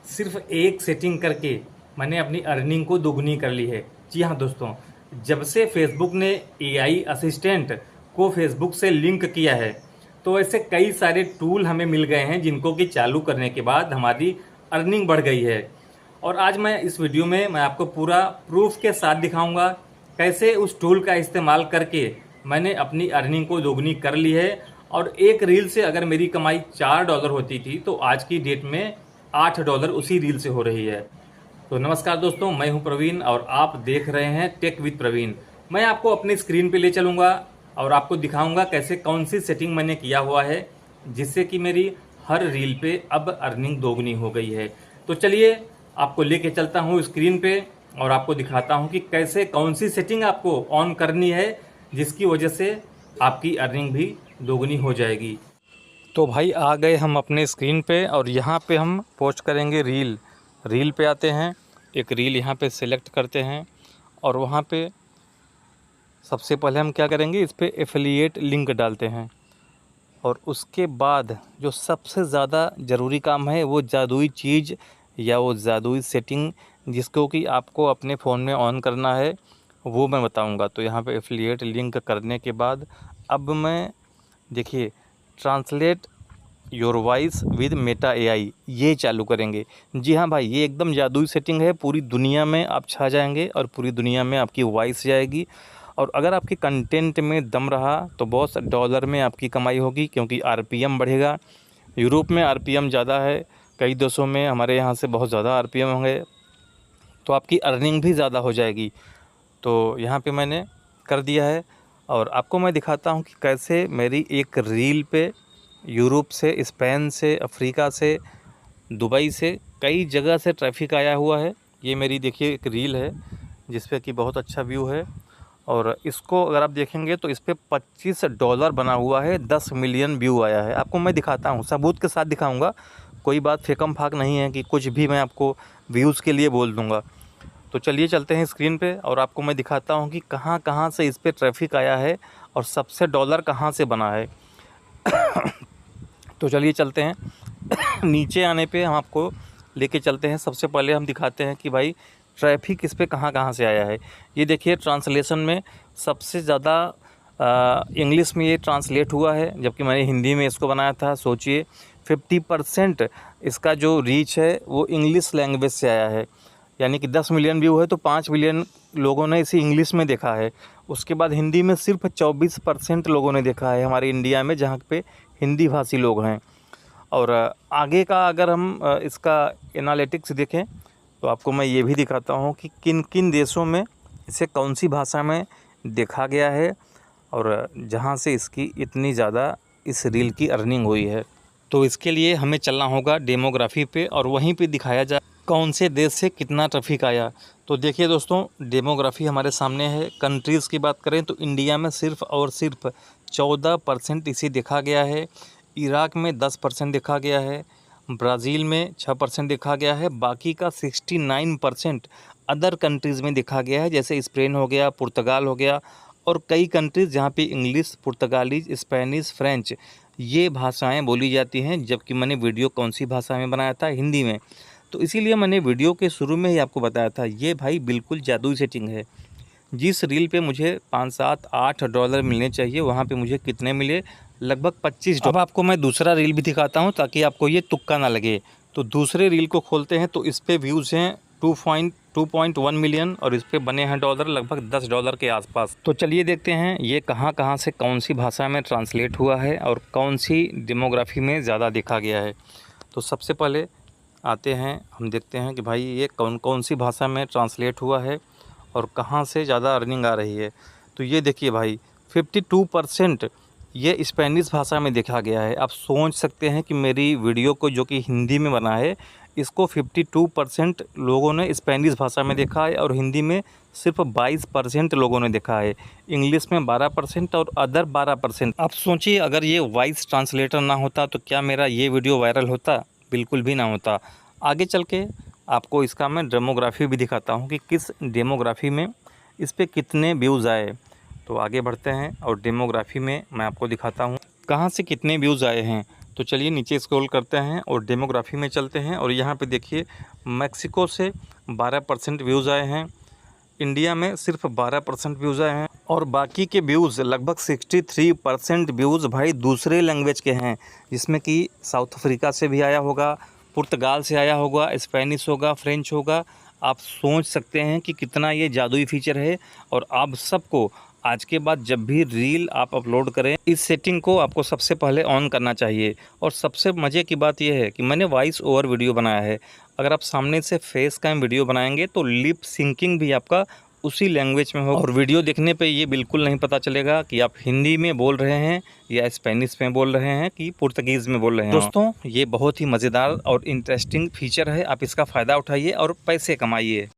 सिर्फ एक सेटिंग करके मैंने अपनी अर्निंग को दोगुनी कर ली है। जी हाँ दोस्तों, जब से फेसबुक ने एआई असिस्टेंट को फेसबुक से लिंक किया है, तो ऐसे कई सारे टूल हमें मिल गए हैं जिनको कि चालू करने के बाद हमारी अर्निंग बढ़ गई है। और आज मैं इस वीडियो में मैं आपको पूरा प्रूफ के साथ दिखाऊंगा कैसे उस टूल का इस्तेमाल करके मैंने अपनी अर्निंग को दोगुनी कर ली है। और एक रील से अगर मेरी कमाई $4 होती थी, तो आज की डेट में $8 उसी रील से हो रही है। तो नमस्कार दोस्तों, मैं हूं प्रवीण और आप देख रहे हैं टेक विद प्रवीण। मैं आपको अपनी स्क्रीन पे ले चलूंगा और आपको दिखाऊंगा कैसे कौन सी सेटिंग मैंने किया हुआ है जिससे कि मेरी हर रील पे अब अर्निंग दोगुनी हो गई है। तो चलिए आपको लेके चलता हूं स्क्रीन पे और आपको दिखाता हूं कि कैसे कौन सी सेटिंग आपको ऑन करनी है जिसकी वजह से आपकी अर्निंग भी दोगुनी हो जाएगी। तो भाई आ गए हम अपने स्क्रीन पे और यहाँ पे हम पोस्ट करेंगे रील पे आते हैं। एक रील यहाँ पे सिलेक्ट करते हैं और वहाँ पे सबसे पहले हम क्या करेंगे, इस पे एफिलिएट लिंक डालते हैं। और उसके बाद जो सबसे ज़्यादा ज़रूरी काम है वो जादुई चीज़ या वो जादुई सेटिंग जिसको कि आपको अपने फ़ोन में ऑन करना है वो मैं बताऊंगा। तो यहाँ पे एफिलिएट लिंक करने के बाद अब मैं देखिए translate your voice with Meta AI ये चालू करेंगे। जी हाँ भाई, ये एकदम जादुई सेटिंग है। पूरी दुनिया में आप छा जाएंगे और पूरी दुनिया में आपकी वॉइस जाएगी। और अगर आपके कंटेंट में दम रहा तो बहुत डॉलर में आपकी कमाई होगी, क्योंकि आरपीएम बढ़ेगा। यूरोप में आरपीएम ज़्यादा है, कई देशों में, हमारे यहाँ से बहुत ज़्यादा आरपीएम होंगे, तो आपकी अर्निंग भी ज़्यादा हो जाएगी। तो यहाँ पे मैंने कर दिया है और आपको मैं दिखाता हूँ कि कैसे मेरी एक रील पे यूरोप से, स्पेन से, अफ्रीका से, दुबई से, कई जगह से ट्रैफिक आया हुआ है। ये मेरी देखिए एक रील है जिस पे कि बहुत अच्छा व्यू है और इसको अगर आप देखेंगे तो इस पे $25 बना हुआ है, 10 मिलियन व्यू आया है। आपको मैं दिखाता हूँ, सबूत के साथ दिखाऊँगा। कोई बात फेकम फाक नहीं है कि कुछ भी मैं आपको व्यूज़ के लिए बोल दूँगा। तो चलिए चलते हैं स्क्रीन पे और आपको मैं दिखाता हूँ कि कहाँ कहाँ से इस पे ट्रैफिक आया है और सबसे डॉलर कहाँ से बना है। तो चलिए चलते हैं। नीचे आने पे हम आपको लेके चलते हैं। सबसे पहले हम दिखाते हैं कि भाई ट्रैफिक इस पे कहाँ कहाँ से आया है। ये देखिए ट्रांसलेशन में सबसे ज़्यादा इंग्लिश में ये ट्रांसलेट हुआ है, जबकि मैंने हिंदी में इसको बनाया था। सोचिए 50% इसका जो रीच है वो इंग्लिश लैंग्वेज से आया है। यानी कि 10 मिलियन व्यू है तो 5 मिलियन लोगों ने इसे इंग्लिश में देखा है। उसके बाद हिंदी में सिर्फ 24% लोगों ने देखा है हमारे इंडिया में, जहाँ पे हिंदी भाषी लोग हैं। और आगे का अगर हम इसका एनालिटिक्स देखें तो आपको मैं ये भी दिखाता हूँ कि किन किन देशों में इसे कौन सी भाषा में देखा गया है और जहाँ से इसकी इतनी ज़्यादा इस रील की अर्निंग हुई है। तो इसके लिए हमें चलना होगा डेमोग्राफी पे और वहीं पे दिखाया जाए कौन से देश से कितना ट्रैफिक आया। तो देखिए दोस्तों, डेमोग्राफी हमारे सामने है। कंट्रीज़ की बात करें तो इंडिया में सिर्फ और सिर्फ 14% इसे देखा गया है। इराक में 10% देखा गया है। ब्राज़ील में 6% देखा गया है। बाकी का 69% अदर कंट्रीज़ में देखा गया है, जैसे स्पेन हो गया, पुर्तगाल हो गया और कई कंट्रीज़ जहाँ पे इंग्लिश, पुर्तगाली, स्पेनिश, फ्रेंच ये भाषाएं बोली जाती हैं। जबकि मैंने वीडियो कौन सी भाषा में बनाया था, हिंदी में। तो इसीलिए मैंने वीडियो के शुरू में ही आपको बताया था, ये भाई बिल्कुल जादुई सेटिंग है। जिस रील पे मुझे 5, 7, $8 मिलने चाहिए वहाँ पे मुझे कितने मिले, लगभग $25। अब आपको मैं दूसरा रील भी दिखाता हूँ ताकि आपको ये तुक्का ना लगे। तो दूसरे रील को खोलते हैं तो इस पे व्यूज़ हैं 2.1 मिलियन और इस पे बने हैं डॉलर लगभग $10 के आसपास। तो चलिए देखते हैं ये कहाँ कहाँ से कौन सी भाषा में ट्रांसलेट हुआ है और कौन सी डेमोग्राफी में ज़्यादा देखा गया है। तो सबसे पहले आते हैं, हम देखते हैं कि भाई ये कौन कौन सी भाषा में ट्रांसलेट हुआ है और कहाँ से ज़्यादा अर्निंग आ रही है। तो ये देखिए भाई 52% ये स्पेनिश भाषा में देखा गया है। आप सोच सकते हैं कि मेरी वीडियो को जो कि हिंदी में बना है इसको 52% लोगों ने स्पेनिश भाषा में देखा है और हिंदी में सिर्फ 22% लोगों ने देखा है। इंग्लिश में 12% और अदर 12%। आप सोचिए अगर ये वॉइस ट्रांसलेटर ना होता तो क्या मेरा ये वीडियो वायरल होता? बिल्कुल भी ना होता। आगे चल के आपको इसका मैं डेमोग्राफी भी दिखाता हूँ कि किस डेमोग्राफी में इस पे कितने व्यूज़ आए। तो आगे बढ़ते हैं और डेमोग्राफी में मैं आपको दिखाता हूँ कहाँ से कितने व्यूज़ आए हैं। तो चलिए नीचे स्क्रॉल करते हैं और डेमोग्राफी में चलते हैं और यहाँ पे देखिए मैक्सिको से 12% व्यूज़ आए हैं, इंडिया में सिर्फ 12% व्यूज़ आए हैं और बाकी के व्यूज़ लगभग 63% व्यूज़ भाई दूसरे लैंग्वेज के हैं, जिसमें कि साउथ अफ्रीका से भी आया होगा, पुर्तगाल से आया होगा, स्पेनिश होगा, फ्रेंच होगा। आप सोच सकते हैं कि कितना ये जादुई फीचर है। और आप सबको आज के बाद जब भी रील आप अपलोड करें, इस सेटिंग को आपको सबसे पहले ऑन करना चाहिए। और सबसे मज़े की बात यह है कि मैंने वॉइस ओवर वीडियो बनाया है। अगर आप सामने से फेस कैम वीडियो बनाएंगे तो लिप सिंकिंग भी आपका उसी लैंग्वेज में होगा और वीडियो देखने पे ये बिल्कुल नहीं पता चलेगा कि आप हिंदी में बोल रहे हैं या स्पेनिश में बोल रहे हैं कि पुर्तगीज़ में बोल रहे हैं। दोस्तों, ये बहुत ही मज़ेदार और इंटरेस्टिंग फीचर है, आप इसका फ़ायदा उठाइए और पैसे कमाइए।